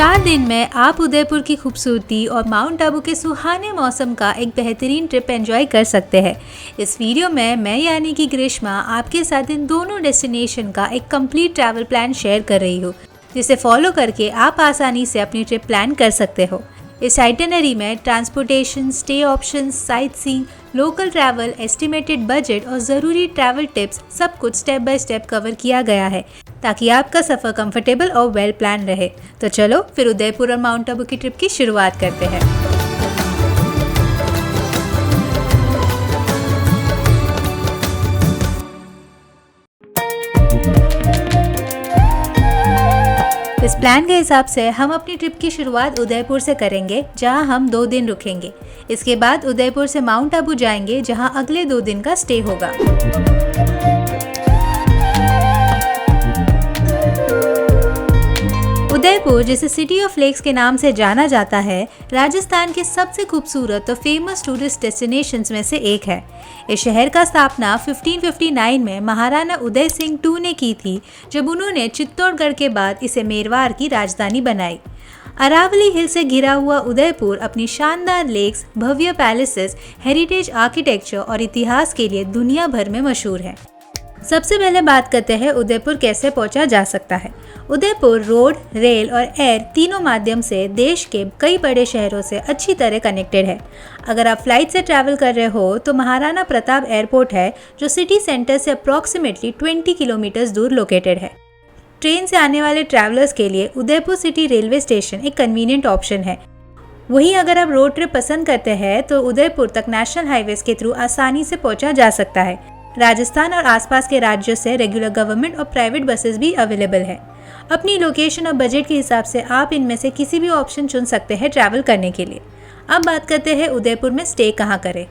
4 दिन में आप उदयपुर की खूबसूरती और माउंट आबू के सुहाने मौसम का एक बेहतरीन ट्रिप एंजॉय कर सकते हैं। इस वीडियो में मैं यानी कि ग्रीष्मा आपके साथ इन दोनों डेस्टिनेशन का एक कंप्लीट ट्रैवल प्लान शेयर कर रही हूँ, जिसे फॉलो करके आप आसानी से अपनी ट्रिप प्लान कर सकते हो। इस आइटिनरी में transportation, stay options, sight seeing, local travel, estimated budget और ज़रूरी ट्रैवल टिप्स सब कुछ स्टेप बाय स्टेप कवर किया गया है ताकि आपका सफ़र कंफर्टेबल और वेल प्लान रहे। तो चलो फिर उदयपुर और माउंट आबू की ट्रिप की शुरुआत करते हैं। इस प्लान के हिसाब से हम अपनी ट्रिप की शुरुआत उदयपुर से करेंगे, जहां हम 2 दिन रुकेंगे। इसके बाद उदयपुर से माउंट आबू जाएंगे, जहां अगले 2 दिन का स्टे होगा। उदयपुर, जिसे सिटी ऑफ लेक्स के नाम से जाना जाता है, राजस्थान के सबसे खूबसूरत और फेमस टूरिस्ट डेस्टिनेशंस में से एक है। इस शहर का स्थापना 1559 में महाराणा उदय सिंह II ने की थी, जब उन्होंने चित्तौड़गढ़ के बाद इसे मेरवार की राजधानी बनाई। अरावली हिल से घिरा हुआ उदयपुर अपनी शानदार लेक्स, भव्य पैलेसेस, हेरिटेज आर्किटेक्चर और इतिहास के लिए दुनिया भर में मशहूर है। सबसे पहले बात करते हैं उदयपुर कैसे पहुंचा जा सकता है। उदयपुर रोड, रेल और एयर तीनों माध्यम से देश के कई बड़े शहरों से अच्छी तरह कनेक्टेड है। अगर आप फ्लाइट से ट्रैवल कर रहे हो तो महाराणा प्रताप एयरपोर्ट है, जो सिटी सेंटर से अप्रॉक्सीमेटली 20 किलोमीटर दूर लोकेटेड है। ट्रेन से आने वाले ट्रैवलर्स के लिए उदयपुर सिटी रेलवे स्टेशन एक कन्वीनियंट ऑप्शन है। वहीं अगर आप रोड ट्रिप पसंद करते हैं तो उदयपुर तक नेशनल हाईवेज के थ्रू आसानी से पहुंचा जा सकता है। राजस्थान और आसपास के राज्यों से रेगुलर गवर्नमेंट और प्राइवेट बसेस भी अवेलेबल है। अपनी लोकेशन और बजट के हिसाब से आप इनमें से किसी भी ऑप्शन चुन सकते हैं ट्रैवल करने के लिए। अब बात करते हैं उदयपुर में स्टे कहाँ करें।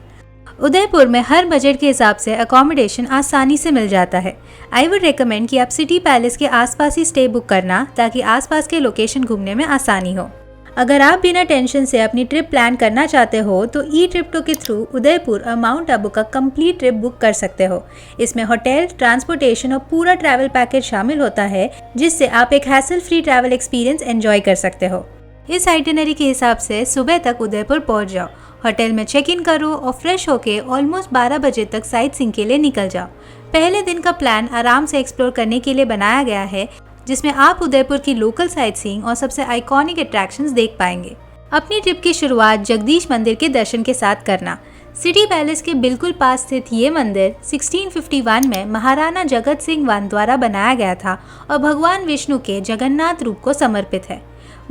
उदयपुर में हर बजट के हिसाब से अकोमोडेशन आसानी से मिल जाता है। आई वुड रिकमेंड कि आप सिटी पैलेस के आसपास ही स्टे बुक करना, ताकि आसपास के लोकेशन घूमने में आसानी हो। अगर आप बिना टेंशन से अपनी ट्रिप प्लान करना चाहते हो तो ई ट्रिप टू के थ्रू उदयपुर और माउंट आबू का कंप्लीट ट्रिप बुक कर सकते हो। इसमें होटल, ट्रांसपोर्टेशन और पूरा ट्रैवल पैकेज शामिल होता है, जिससे आप एक hassle free travel experience enjoy कर सकते हो। इस आइटिनरी के हिसाब से सुबह तक उदयपुर पहुंच जाओ, होटल में चेक इन करो और फ्रेश होके ऑलमोस्ट 12 बजे तक साइट सीइंग के लिए निकल जाओ। पहले दिन का प्लान आराम से एक्सप्लोर करने के लिए बनाया गया है, जिसमें आप उदयपुर की लोकल साइट सीइंग और सबसे आइकॉनिक अट्रैक्शंस देख पाएंगे। अपनी ट्रिप की शुरुआत जगदीश मंदिर के दर्शन के साथ करना। सिटी पैलेस के बिल्कुल पास स्थित ये मंदिर 1651 में महाराणा जगत सिंह I द्वारा बनाया गया था और भगवान विष्णु के जगन्नाथ रूप को समर्पित है।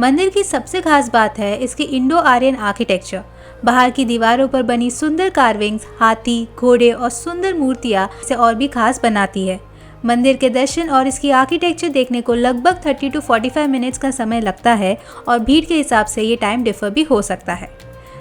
मंदिर की सबसे खास बात है इसकी इंडो आर्यन आर्किटेक्चर। बाहर की दीवारों पर बनी सुंदर कार्विंग्स, हाथी, घोड़े और सुंदर मूर्तियां इसे और भी खास बनाती है। मंदिर के दर्शन और इसकी आर्किटेक्चर देखने को लगभग 30 to 45 मिनट्स का समय लगता है और भीड़ के हिसाब से ये टाइम डिफर भी हो सकता है।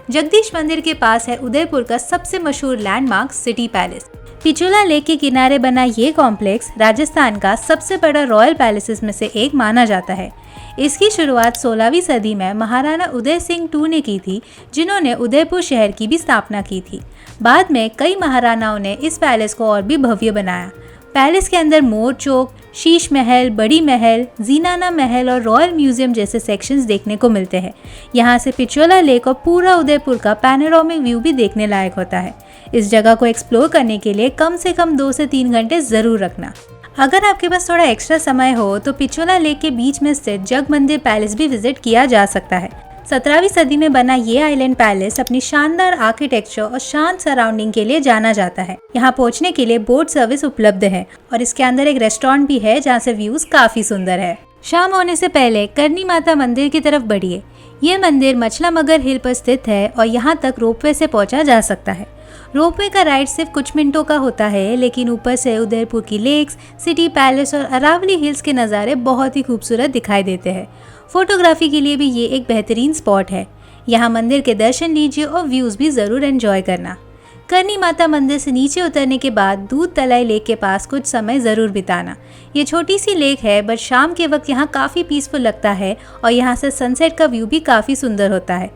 जगदीश मंदिर के पास है उदयपुर का सबसे मशहूर landmark city palace. Pichola lake के किनारे बना ये कॉम्प्लेक्स राजस्थान का सबसे बड़ा रॉयल पैलेसेस में से एक माना जाता है। इसकी शुरुआत 16वीं सदी में महाराणा उदय सिंह II ने की थी, जिन्होंने उदयपुर शहर की भी स्थापना की थी। बाद में कई महाराणाओं ने इस पैलेस को और भी भव्य बनाया। पैलेस के अंदर मोर चौक, शीश महल, बड़ी महल, जीनाना महल और रॉयल म्यूजियम जैसे सेक्शंस देखने को मिलते हैं। यहाँ से पिछोला लेक और पूरा उदयपुर का पैनोरामिक व्यू भी देखने लायक होता है। इस जगह को एक्सप्लोर करने के लिए कम से कम 2 से 3 घंटे जरूर रखना। अगर आपके पास थोड़ा एक्स्ट्रा समय हो तो पिछोला लेक के बीच में स्थित जग मंदिर पैलेस भी विजिट किया जा सकता है। 17वीं सदी में बना ये आइलैंड पैलेस अपनी शानदार आर्किटेक्चर और शांत सराउंडिंग के लिए जाना जाता है। यहाँ पहुँचने के लिए बोट सर्विस उपलब्ध है और इसके अंदर एक रेस्टोरेंट भी है, जहाँ से व्यूज काफी सुंदर है। शाम होने से पहले करनी माता मंदिर की तरफ बढ़िए। ये मंदिर मछला मगर हिल पर स्थित है और यहाँ तक रोपवे से पहुँचा जा सकता है। रोपवे का राइड सिर्फ कुछ मिनटों का होता है, लेकिन ऊपर से उदयपुर की लेक्स, सिटी पैलेस और अरावली हिल्स के नज़ारे बहुत ही खूबसूरत दिखाई देते हैं। फोटोग्राफी के लिए भी ये एक बेहतरीन स्पॉट है। यहाँ मंदिर के दर्शन लीजिए और व्यूज़ भी ज़रूर एंजॉय करना। करनी माता मंदिर से नीचे उतरने के बाद दूध तलाई लेक के पास कुछ समय ज़रूर बिताना। ये छोटी सी लेक है, बट शाम के वक्त यहाँ काफ़ी पीसफुल लगता है और यहाँ से सनसेट का व्यू भी काफ़ी सुंदर होता है।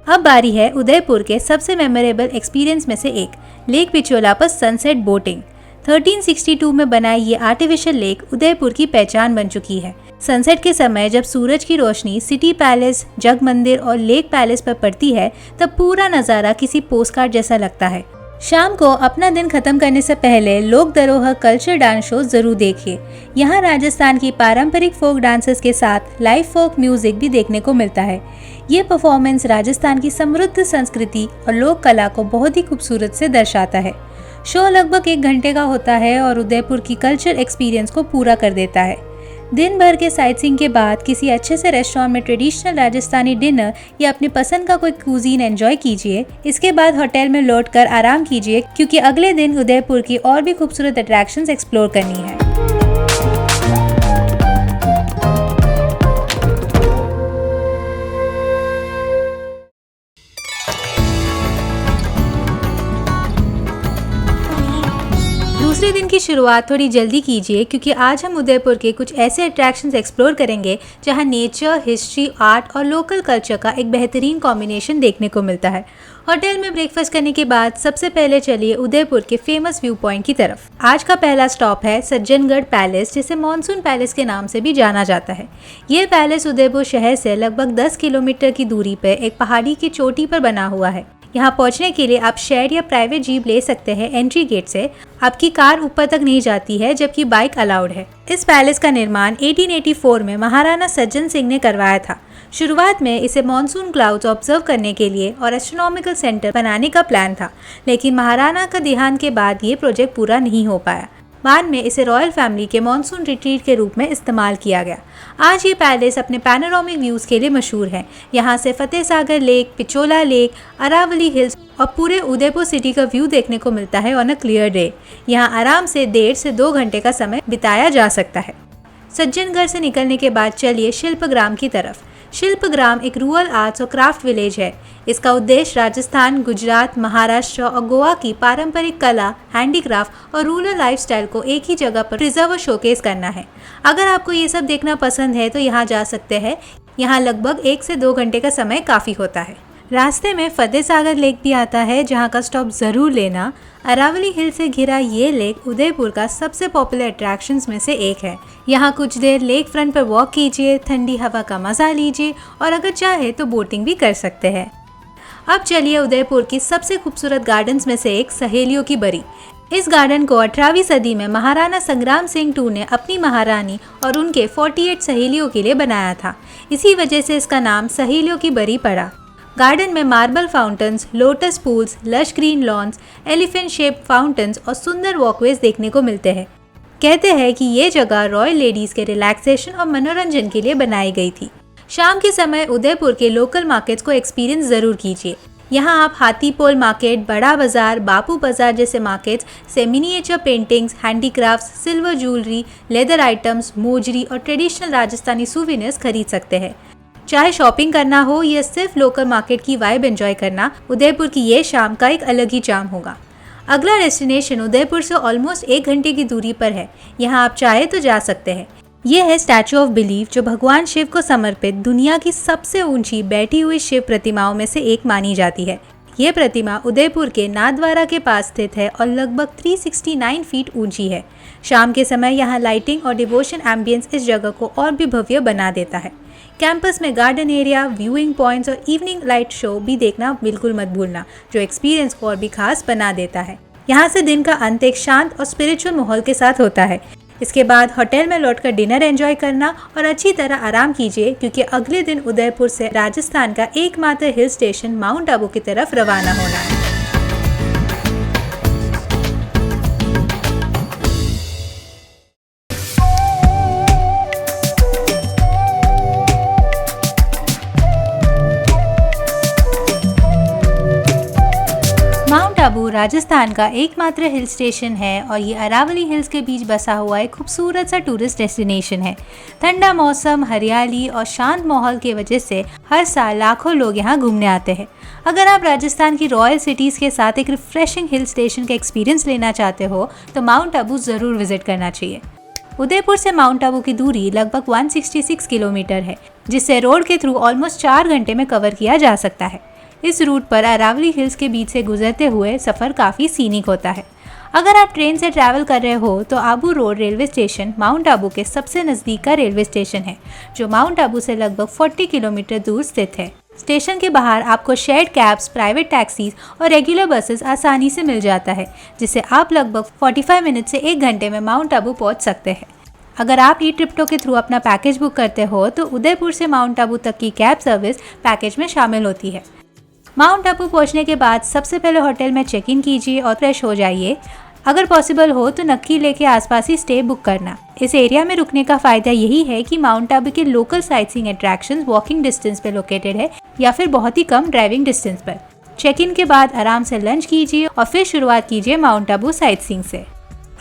अब बारी है उदयपुर के सबसे मेमोरेबल एक्सपीरियंस में से एक, लेक पिछोला पर सनसेट बोटिंग। 1362 में बनाई ये आर्टिफिशियल लेक उदयपुर की पहचान बन चुकी है। सनसेट के समय जब सूरज की रोशनी सिटी पैलेस, जग मंदिर और लेक पैलेस पर पड़ती है तब पूरा नज़ारा किसी पोस्टकार्ड जैसा लगता है। शाम को अपना दिन खत्म करने से पहले लोक धरोहर कल्चर डांस शो जरूर देखिए। यहाँ राजस्थान की पारंपरिक फोक डांसेस के साथ लाइव फोक म्यूजिक भी देखने को मिलता है। ये परफॉर्मेंस राजस्थान की समृद्ध संस्कृति और लोक कला को बहुत ही खूबसूरत से दर्शाता है। शो लगभग 1 घंटे का होता है और उदयपुर की कल्चर एक्सपीरियंस को पूरा कर देता है। दिन भर के साइटसीइंग के बाद किसी अच्छे से रेस्टोरेंट में ट्रेडिशनल राजस्थानी डिनर या अपनी पसंद का कोई कुजीन एंजॉय कीजिए। इसके बाद होटल में लौटकर आराम कीजिए, क्योंकि अगले दिन उदयपुर की और भी खूबसूरत अट्रैक्शंस एक्सप्लोर करनी है। दूसरे दिन की शुरुआत थोड़ी जल्दी कीजिए, क्योंकि आज हम उदयपुर के कुछ ऐसे अट्रैक्शंस एक्सप्लोर करेंगे जहां नेचर, हिस्ट्री, आर्ट और लोकल कल्चर का एक बेहतरीन कॉम्बिनेशन देखने को मिलता है। होटल में ब्रेकफास्ट करने के बाद सबसे पहले चलिए उदयपुर के फेमस व्यू पॉइंट की तरफ। आज का पहला स्टॉप है सज्जनगढ़ पैलेस, जिसे मानसून पैलेस के नाम से भी जाना जाता है। ये पैलेस उदयपुर शहर से लगभग 10 किलोमीटर की दूरी पर एक पहाड़ी की चोटी पर बना हुआ है। यहाँ पहुँचने के लिए आप शेयर या प्राइवेट जीप ले सकते हैं एंट्री गेट से। आपकी कार ऊपर तक नहीं जाती है, जबकि बाइक अलाउड है। इस पैलेस का निर्माण 1884 में महाराणा सज्जन सिंह ने करवाया था। शुरुआत में इसे मॉनसून क्लाउड्स ऑब्जर्व करने के लिए और एस्ट्रोनॉमिकल सेंटर बनाने का प्लान था, लेकिन महाराणा का देहांत के बाद ये प्रोजेक्ट पूरा नहीं हो पाया। बाद में इसे रॉयल फैमिली के मॉनसून रिट्रीट के रूप में इस्तेमाल किया गया। आज ये पैलेस अपने पैनोरामिक व्यूज़ के लिए मशहूर है। यहाँ से Fateh Sagar lake, Pichola lake, Aravalli hills और पूरे उदयपुर सिटी का व्यू देखने को मिलता है ऑन अ क्लियर डे। यहाँ आराम से 1.5 से 2 घंटे का समय बिताया जा सकता है। सज्जनगढ़ से निकलने के बाद चलिए शिल्पग्राम की तरफ। शिल्पग्राम एक रूरल आर्ट्स और क्राफ्ट विलेज है। इसका उद्देश्य राजस्थान, गुजरात, महाराष्ट्र और गोवा की पारंपरिक कला, हैंडीक्राफ्ट और रूरल लाइफस्टाइल को एक ही जगह पर प्रिजर्व और शोकेस करना है। अगर आपको ये सब देखना पसंद है तो यहाँ जा सकते हैं। यहाँ लगभग 1 से 2 घंटे का समय काफ़ी होता है। रास्ते में फतेह सागर लेक भी आता है, जहाँ का स्टॉप ज़रूर लेना। अरावली हिल से घिरा ये लेक उदयपुर का सबसे पॉपुलर अट्रैक्शंस में से एक है। यहाँ कुछ देर लेक फ्रंट पर वॉक कीजिए, ठंडी हवा का मज़ा लीजिए और अगर चाहे तो बोटिंग भी कर सकते हैं। अब चलिए उदयपुर की सबसे खूबसूरत गार्डन्स में से एक सहेलियों की बरी। इस गार्डन को 18वीं सदी में महाराणा संग्राम सिंह II ने अपनी महारानी और उनके 48 सहेलियों के लिए बनाया था। इसी वजह से इसका नाम सहेलियों की बरी पड़ा। गार्डन में marble fountains, lotus pools, lush green lawns, elephant shape fountains और सुंदर वॉकवेज देखने को मिलते हैं। कहते हैं कि ये जगह रॉयल लेडीज़ के रिलैक्सेशन और मनोरंजन के लिए बनाई गई थी। शाम के समय उदयपुर के लोकल मार्केट्स को एक्सपीरियंस ज़रूर कीजिए। यहाँ आप हाथीपोल मार्केट, बड़ा बाजार, बापू बाजार जैसे मार्केट्स से miniature paintings, handicrafts, silver jewellery, leather items, mojari और ट्रेडिशनल राजस्थानी सूवेनिर्स खरीद सकते हैं। चाहे शॉपिंग करना हो या सिर्फ लोकल मार्केट की वाइब एंजॉय करना, उदयपुर की ये शाम का एक अलग ही चार्म होगा। अगला डेस्टिनेशन उदयपुर से ऑलमोस्ट 1 घंटे की दूरी पर है। यहाँ आप चाहे तो जा सकते हैं। ये है स्टैचू ऑफ बिलीफ, जो भगवान शिव को समर्पित दुनिया की सबसे ऊंची बैठी हुई शिव प्रतिमाओं में से एक मानी जाती है। ये प्रतिमा उदयपुर के नाथद्वारा के पास स्थित है और लगभग 369 फीट ऊंची है। शाम के समय यहाँ लाइटिंग और डिवोशन एम्बियंस इस जगह को और भी भव्य बना देता है। कैंपस में गार्डन एरिया, व्यूइंग पॉइंट्स और इवनिंग लाइट शो भी देखना बिल्कुल मत भूलना, जो एक्सपीरियंस को और भी खास बना देता है। यहाँ से दिन का अंत एक शांत और स्पिरिचुअल माहौल के साथ होता है। इसके बाद होटल में लौटकर डिनर एंजॉय करना और अच्छी तरह आराम कीजिए, क्योंकि अगले दिन उदयपुर से राजस्थान का एकमात्र हिल स्टेशन माउंट आबू की तरफ रवाना होना है। माउंट आबू राजस्थान का एकमात्र हिल स्टेशन है और ये अरावली हिल्स के बीच बसा हुआ एक खूबसूरत सा टूरिस्ट डेस्टिनेशन है। ठंडा मौसम, हरियाली और शांत माहौल की वजह से हर साल लाखों लोग यहाँ घूमने आते हैं। अगर आप राजस्थान की रॉयल सिटीज़ के साथ एक रिफ्रेशिंग हिल स्टेशन का एक्सपीरियंस लेना चाहते हो तो माउंट आबू ज़रूर विजिट करना चाहिए। उदयपुर से माउंट आबू की दूरी लगभग 166 किलोमीटर है, जिससे रोड के थ्रू ऑलमोस्ट 4 घंटे में कवर किया जा सकता है। इस रूट पर अरावली हिल्स के बीच से गुजरते हुए सफ़र काफ़ी सीनिक होता है। अगर आप ट्रेन से ट्रैवल कर रहे हो तो Abu road railway station mount Abu के सबसे नज़दीक का रेलवे स्टेशन है, जो माउंट आबू से लगभग 40 किलोमीटर दूर स्थित है। स्टेशन के बाहर आपको शेयर्ड कैब्स, प्राइवेट टैक्सीज और रेगुलर बसेस आसानी से मिल जाता है, जिससे आप लगभग 45 मिनट से 1 घंटे में माउंट आबू पहुंच सकते हैं। अगर आप ई ट्रिप्टो के थ्रू अपना पैकेज बुक करते हो तो उदयपुर से माउंट आबू तक की कैब सर्विस पैकेज में शामिल होती है। माउंट आबू पहुंचने के बाद सबसे पहले होटल में चेक इन कीजिए और फ्रेश हो जाइए। अगर पॉसिबल हो तो नक्की लेक के आसपास ही स्टे बुक करना। इस एरिया में रुकने का फायदा यही है कि माउंट आबू के local sightseeing attractions walking distance पे लोकेटेड है या फिर बहुत ही कम ड्राइविंग डिस्टेंस पर। चेक इन के बाद आराम से लंच कीजिए और फिर शुरुआत कीजिए माउंट आबू साइटसीइंग से।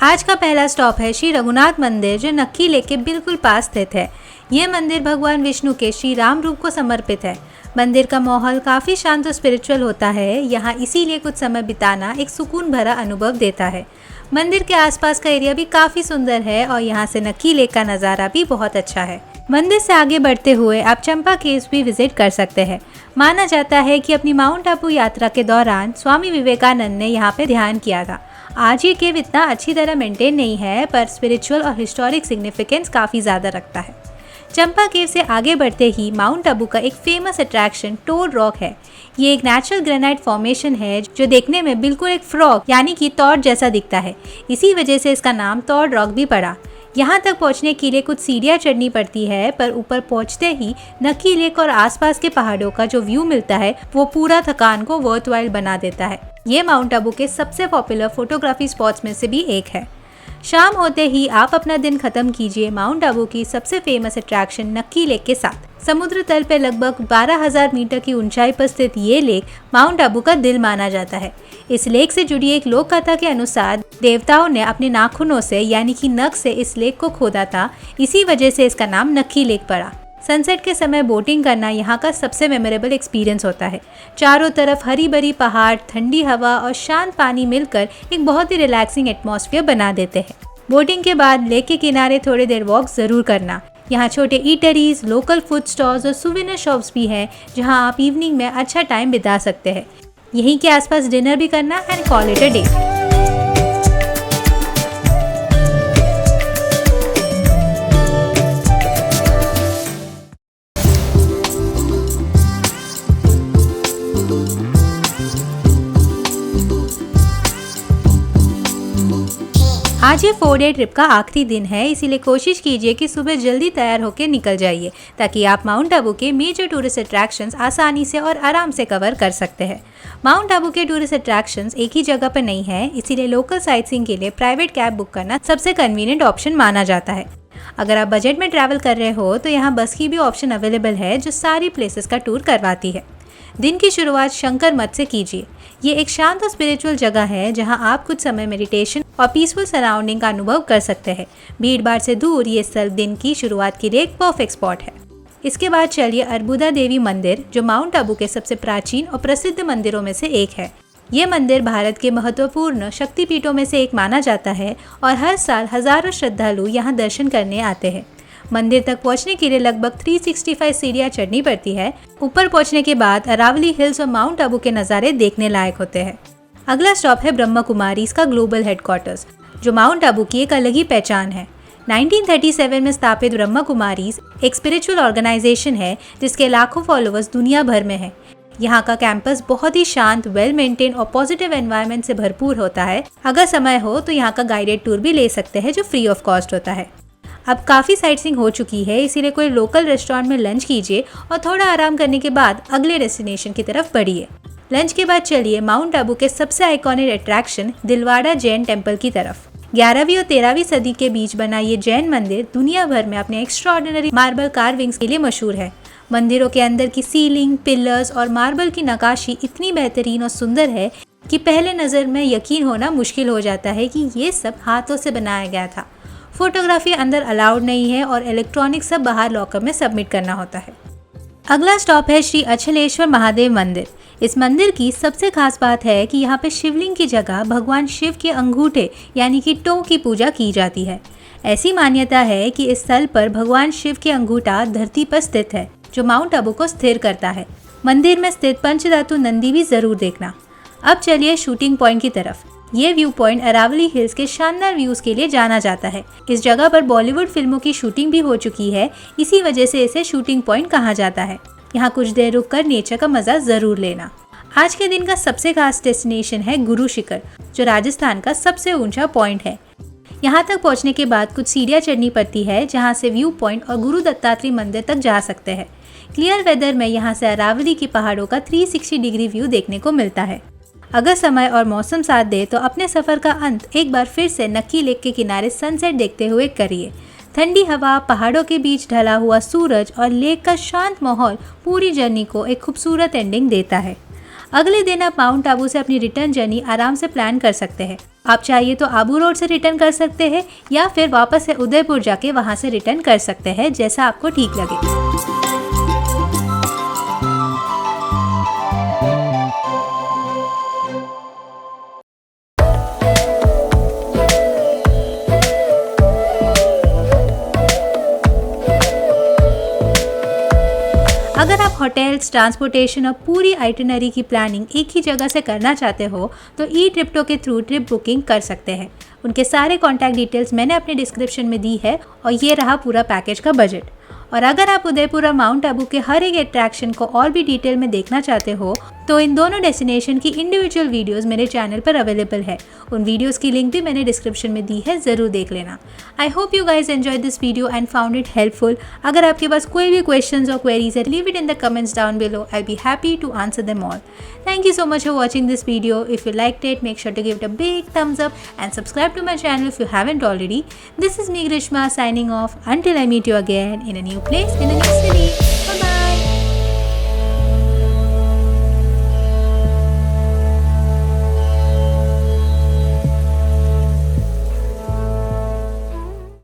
आज का पहला स्टॉप है श्री रघुनाथ मंदिर, जो नक्की लेक के बिल्कुल पास स्थित है। ये मंदिर भगवान विष्णु के श्री राम रूप को समर्पित है। मंदिर का माहौल काफ़ी शांत और स्पिरिचुअल होता है। यहाँ इसीलिए कुछ समय बिताना एक सुकून भरा अनुभव देता है। मंदिर के आसपास का एरिया भी काफ़ी सुंदर है और यहाँ से नक्की लेक का नज़ारा भी बहुत अच्छा है। मंदिर से आगे बढ़ते हुए आप चंपा केव्स भी विजिट कर सकते हैं। माना जाता है कि अपनी माउंट आबू यात्रा के दौरान स्वामी विवेकानंद ने यहाँ पे ध्यान किया था। आज ये केव इतना अच्छी तरह मेंटेन नहीं है, पर स्पिरिचुअल और हिस्टोरिक सिग्निफिकेंस काफ़ी ज़्यादा रखता है। चंपा केव से आगे बढ़ते ही माउंट आबू का एक फेमस अट्रैक्शन टोड रॉक है। ये एक नेचुरल ग्रेनाइट फॉर्मेशन है जो देखने में बिल्कुल एक फ्रॉग यानी कि तोड़ जैसा दिखता है। इसी वजह से इसका नाम टोड रॉक भी पड़ा। यहाँ तक पहुँचने के लिए कुछ सीढ़ियाँ चढ़नी पड़ती है, पर ऊपर पहुँचते ही नक्की लेक और आसपास के पहाड़ों का जो व्यू मिलता है वो पूरा थकान को वर्थवाइल बना देता है। ये माउंट आबू के सबसे पॉपुलर फोटोग्राफी स्पॉट्स में से भी एक है। शाम होते ही आप अपना दिन खत्म कीजिए माउंट आबू की सबसे फेमस अट्रैक्शन नक्की लेक के साथ। समुद्र तल पे लगभग 12,000 मीटर की ऊंचाई पर स्थित ये लेक माउंट आबू का दिल माना जाता है। इस लेक से जुड़ी एक लोक कथा के अनुसार देवताओं ने अपने नाखूनों से यानी कि नख से इस लेक को खोदा था। इसी वजह से इसका नाम नक्की लेक पड़ा। सनसेट के समय बोटिंग करना यहाँ का सबसे मेमोरेबल एक्सपीरियंस होता है। चारों तरफ हरी भरी पहाड़, ठंडी हवा और शांत पानी मिलकर एक बहुत ही रिलैक्सिंग एटमॉस्फेयर बना देते हैं। बोटिंग के बाद लेक के किनारे थोड़ी देर वॉक जरूर करना। यहाँ छोटे ईटरीज, लोकल फूड स्टॉल्स और सुवेनियर शॉप्स भी हैं, जहाँ आप इवनिंग में अच्छा टाइम बिता सकते हैं। यहीं के आसपास डिनर भी करना and call it a day. आज ये 4 डे ट्रिप का आखिरी दिन है, इसीलिए कोशिश कीजिए कि सुबह जल्दी तैयार होकर निकल जाइए ताकि आप माउंट आबू के मेजर टूरिस्ट अट्रैक्शंस आसानी से और आराम से कवर कर सकते हैं। माउंट आबू के टूरिस्ट अट्रैक्शंस एक ही जगह पर नहीं है, इसीलिए लोकल साइटसीइंग के लिए प्राइवेट कैब बुक करना सबसे कन्वीनियंट ऑप्शन माना जाता है। अगर आप बजट में ट्रैवल कर रहे हो तो यहाँ बस की भी ऑप्शन अवेलेबल है, जो सारी प्लेसेस का टूर करवाती है। दिन की शुरुआत शंकर मठ से कीजिए। ये एक शांत और स्पिरिचुअल जगह है जहां आप कुछ समय मेडिटेशन और पीसफुल सराउंडिंग का अनुभव कर सकते हैं। भीड़ भाड़ से दूर ये स्थल दिन की शुरुआत के लिए एक परफेक्ट स्पॉट है। इसके बाद चलिए अर्बुदा देवी मंदिर, जो माउंट आबू के सबसे प्राचीन और प्रसिद्ध मंदिरों में से एक है। ये मंदिर भारत के महत्वपूर्ण शक्तिपीठों में से एक माना जाता है और हर साल हजारों श्रद्धालु यहाँ दर्शन करने आते हैं। मंदिर तक पहुंचने के लिए लगभग 365 सीढ़ियां चढ़नी पड़ती है। ऊपर पहुंचने के बाद अरावली हिल्स और माउंट आबू के नज़ारे देखने लायक होते हैं। अगला स्टॉप है ब्रह्मा कुमारीज का ग्लोबल हेडक्वार्टर्स, जो माउंट आबू की एक अलग ही पहचान है। 1937 में स्थापित ब्रह्मा कुमारीज एक स्पिरिचुअल ऑर्गेनाइजेशन है जिसके लाखों फॉलोअर्स दुनिया भर में हैं। यहाँ का कैंपस बहुत ही शांत, वेल मेंटेन और पॉजिटिव एनवायरनमेंट से भरपूर होता है। अगर समय हो तो यहाँ का गाइडेड टूर भी ले सकते हैं, जो फ्री ऑफ कॉस्ट होता है। अब काफ़ी साइटसीइंग हो चुकी है, इसीलिए कोई लोकल रेस्टोरेंट में लंच कीजिए और थोड़ा आराम करने के बाद अगले डेस्टिनेशन की तरफ बढ़िए। लंच के बाद चलिए माउंट आबू के सबसे iconic attraction Dilwara Jain temple की तरफ। 11वीं और 13वीं सदी के बीच बना ये जैन मंदिर दुनिया भर में अपने एक्स्ट्राऑर्डिनरी मार्बल कार्विंग्स के लिए मशहूर है। मंदिरों के अंदर की सीलिंग, पिलर्स और मार्बल की नक्काशी इतनी बेहतरीन और सुंदर है कि पहले नज़र में यकीन होना मुश्किल हो जाता है कि ये सब हाथों से बनाया गया था। फोटोग्राफी अंदर अलाउड नहीं है और इलेक्ट्रॉनिक सब बाहर लॉकर में सबमिट करना होता है। अगला स्टॉप है श्री अचलेश्वर महादेव मंदिर। इस मंदिर की सबसे खास बात है कि यहाँ पे शिवलिंग की जगह भगवान शिव के अंगूठे यानी कि टो की पूजा की जाती है। ऐसी मान्यता है कि इस स्थल पर भगवान शिव के अंगूठा धरती पर स्थित है, जो माउंट आबू को स्थिर करता है। मंदिर में स्थित पंचधातु नंदी भी जरूर देखना। अब चलिए शूटिंग पॉइंट की तरफ। ये व्यू पॉइंट अरावली हिल्स के शानदार व्यूज के लिए जाना जाता है। इस जगह पर बॉलीवुड फिल्मों की शूटिंग भी हो चुकी है, इसी वजह से इसे शूटिंग पॉइंट कहा जाता है। यहाँ कुछ देर रुककर नेचर का मजा जरूर लेना। आज के दिन का सबसे खास डेस्टिनेशन है गुरु शिखर, जो राजस्थान का सबसे ऊंचा पॉइंट है। यहाँ तक पहुँचने के बाद कुछ सीढ़ियाँ चढ़नी पड़ती है, जहाँ से व्यू पॉइंट और गुरु दत्तात्रेय मंदिर तक जा सकते हैं। क्लियर वेदर में यहाँ से अरावली की पहाड़ों का 360 डिग्री व्यू देखने को मिलता है। अगर समय और मौसम साथ दे तो अपने सफर का अंत एक बार फिर से नक्की लेक के किनारे सनसेट देखते हुए करिए। ठंडी हवा, पहाड़ों के बीच ढला हुआ सूरज और लेक का शांत माहौल पूरी जर्नी को एक खूबसूरत एंडिंग देता है। अगले दिन आप माउंट आबू से अपनी रिटर्न जर्नी आराम से प्लान कर सकते हैं। आप चाहिए तो आबू रोड से रिटर्न कर सकते हैं या फिर वापस से उदयपुर जाके वहां से रिटर्न कर सकते हैं, जैसा आपको ठीक लगे। अगर आप होटल्स, ट्रांसपोर्टेशन और पूरी आइटिनरी की प्लानिंग एक ही जगह से करना चाहते हो तो ई ट्रिप्टो के थ्रू ट्रिप बुकिंग कर सकते हैं। उनके सारे कॉन्टैक्ट डिटेल्स मैंने अपने डिस्क्रिप्शन में दी है और ये रहा पूरा पैकेज का बजट। और अगर आप उदयपुर और माउंट आबू के हर एक अट्रैक्शन को और भी डिटेल में देखना चाहते हो तो इन दोनों डेस्टिनेशन की इंडिविजुअल वीडियोस मेरे चैनल पर अवेलेबल है। उन वीडियोस की लिंक भी मैंने डिस्क्रिप्शन में दी है, ज़रूर देख लेना। I hope you guys enjoy this video and found it helpful. अगर आपके पास कोई भी क्वेश्चंस और क्वेरीज है, leave it in the comments down below. I be happy to answer them all. Thank you so much for watching this video. If you liked it, make sure to give it a big thumbs up and subscribe to my channel if you haven't already. This is me, Grishma, signing off. Until I meet you again in a new place, in a new city.